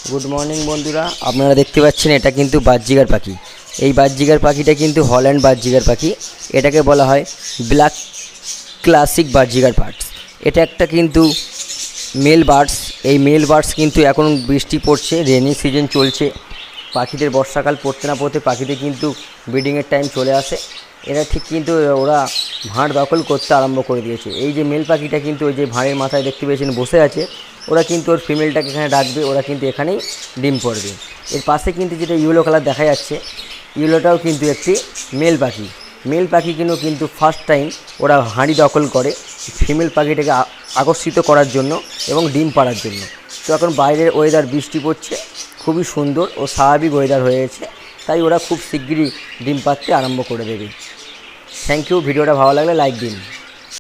Good morning বন্ধুরা, আপনারা দেখতে পাচ্ছেন এটা কিন্তু বাজজিগার পাখি। এই বাজজিগার পাখিটা কিন্তু হল্যান্ড বাজজিগার পাখি। এটাকে বলা হয় ব্ল্যাক ক্লাসিক বাজজিগার বার্ডস। এটা একটা কিন্তু মেল বার্ডস। এই মেল বার্ডস কিন্তু এখন বৃষ্টি পড়ছে, রেনি সিজন চলছে, পাখিদের বর্ষাকাল পড়তে না পড়তে পাখিদের কিন্তু ব্রিডিংয়ের টাইম চলে আসে। এরা ঠিক কিন্তু ওরা ভাঁড় দখল করতে আরম্ভ করে দিয়েছে। এই যে মেল পাখিটা কিন্তু ওই যে ভাঁড়ের মাথায় দেখতে পেয়েছেন বসে আছে, ওরা কিন্তু ওর ফিমেলটাকে এখানে রাখবে, ওরা কিন্তু এখানেই ডিম পড়বে। এর পাশে কিন্তু যেটা ইয়েলো কালার দেখা যাচ্ছে, ইয়েলোটাও কিন্তু একটি মেল পাখি। মেল পাখি কিন্তু ফার্স্ট টাইম ওরা হাঁড়ি দখল করে ফিমেল পাখিটাকে আকর্ষিত করার জন্য এবং ডিম পাড়ার জন্য। তো এখন বাইরের ওয়েদার বৃষ্টি পড়ছে, খুবই সুন্দর ও স্বাভাবিক ওয়েদার হয়েছে, তাই ওরা খুব শিগগিরই ডিম পাড়তে আরম্ভ করে দেবে। Thank you. ভিডিওটা ভালো লাগলে লাইক দিন।